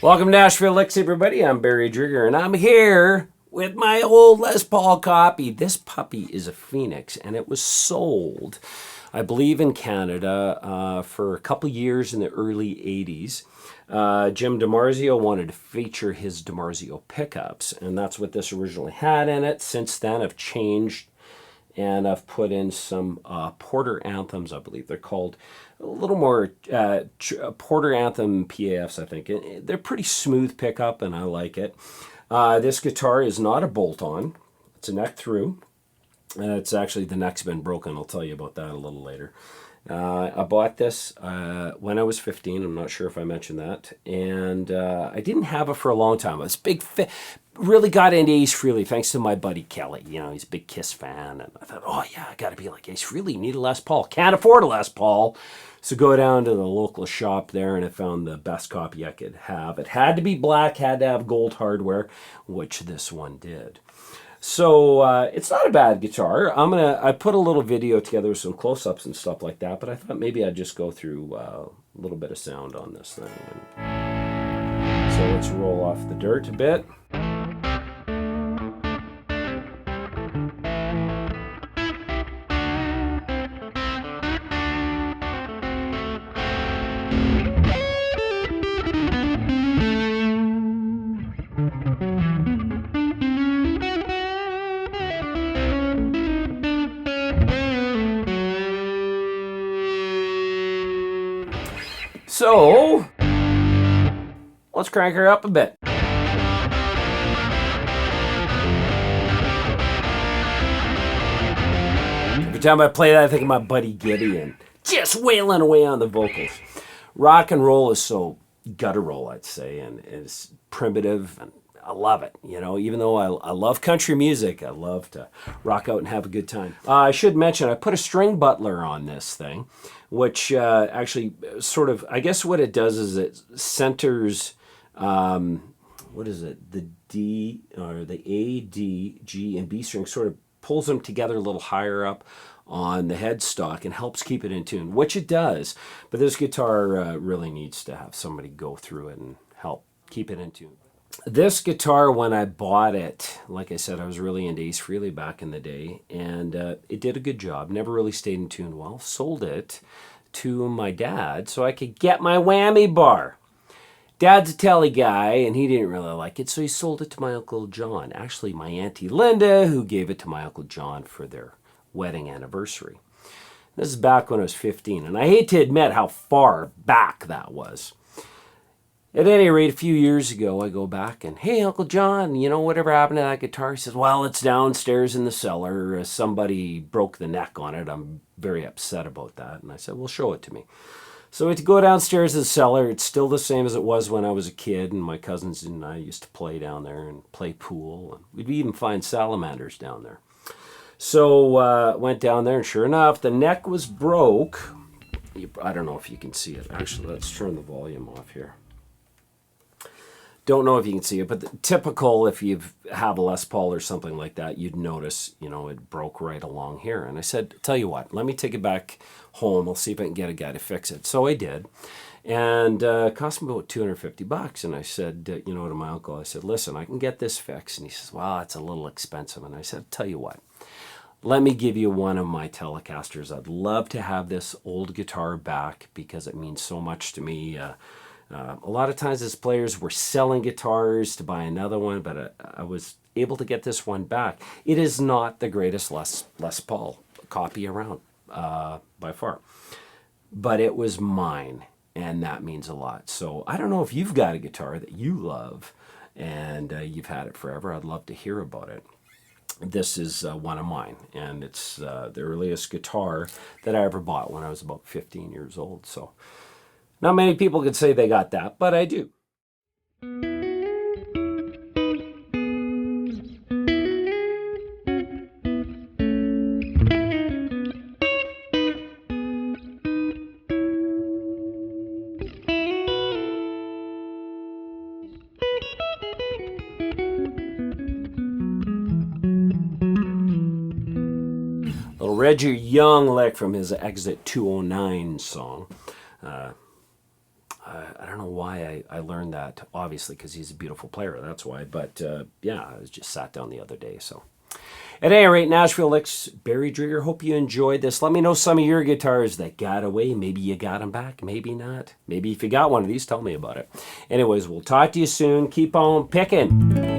Welcome to Nashville Licks, everybody. I'm Barry Drigger, and I'm here with my old Les Paul copy. This puppy is a Phoenix, and it was sold, I believe, in Canada for a couple years in the early 80s. Jim DiMarzio wanted to feature his DiMarzio pickups, and that's what this originally had in it. Since then, I've changed, and I've put in some Porter Anthems, I believe they're called. A little more Porter Anthem PAFs, I think. They're pretty smooth pickup, and I like it. This guitar is not a bolt-on. It's a neck through. It's actually, the neck's been broken. I'll tell you about that a little later. I bought this when I was 15. I'm not sure if I mentioned that. And I didn't have it for a long time. I was really got into Ace Frehley thanks to my buddy Kelly. You know, he's a big Kiss fan. And I thought, oh yeah, I got to be like Ace Frehley. Need a Les Paul. Can't afford a Les Paul. So go down to the local shop there, and I found the best copy I could have. It had to be black, had to have gold hardware, which this one did. So it's not a bad guitar. I put a little video together with some close-ups and stuff like that, but I thought maybe I'd just go through a little bit of sound on this thing. So let's roll off the dirt a bit. So, let's crank her up a bit. Every time I play that, I think of my buddy Gideon, just wailing away on the vocals. Rock and roll is so guttural, I'd say, and it's primitive, and I love it. You know, even though I love country music, I love to rock out and have a good time. I should mention, I put a String Butler on this thing, which actually sort of, I guess what it does is it centers, what is it, the D, or the A, D, G, and B string, sort of pulls them together a little higher up on the headstock and helps keep it in tune, which it does. But this guitar really needs to have somebody go through it and help keep it in tune. This guitar, when I bought it, like I said, I was really into Ace Frehley back in the day, and it did a good job. Never really stayed in tune well. Sold it to my dad so I could get my whammy bar. Dad's a telly guy, and he didn't really like it, so he sold it to my Uncle John. Actually, my Auntie Linda, who gave it to my Uncle John for their wedding anniversary. This is back when I was 15, and I hate to admit how far back that was. At any rate, a few years ago, I go back and, hey, Uncle John, you know, whatever happened to that guitar? He says, well, it's downstairs in the cellar. Somebody broke the neck on it. I'm very upset about that. And I said, well, show it to me. So we had to go downstairs to the cellar. It's still the same as it was when I was a kid, and my cousins and I used to play down there and play pool. And we'd even find salamanders down there. So went down there, and sure enough, the neck was broke. I don't know if you can see it. Actually, let's turn the volume off here. Don't know if you can see it, but typical, if you have a Les Paul or something like that, you'd notice, you know, it broke right along here. And I said, tell you what, let me take it back home. I'll see if I can get a guy to fix it. So I did. And it cost me about $250. And I said, you know, to my uncle, I said, listen, I can get this fixed. And he says, well, it's a little expensive. And I said, tell you what, let me give you one of my Telecasters. I'd love to have this old guitar back because it means so much to me. A lot of times as players, we're selling guitars to buy another one, but I was able to get this one back. It is not the greatest Les Paul copy around, by far. But it was mine, and that means a lot. So I don't know if you've got a guitar that you love, and you've had it forever. I'd love to hear about it. This is one of mine, and it's the earliest guitar that I ever bought when I was about 15 years old. So not many people could say they got that, but I do. Little Reggie Young lick from his Exit 209 song. I don't know know why I learned that, obviously, because he's a beautiful player. That's why. But yeah, I was just sat down the other day. So at any rate, Nashville Licks, Barry Drigger, hope you enjoyed this. Let me know some of your guitars that got away. Maybe you got them back, maybe not. Maybe if you got one of these, tell me about it. Anyways, we'll talk to you soon. Keep on picking.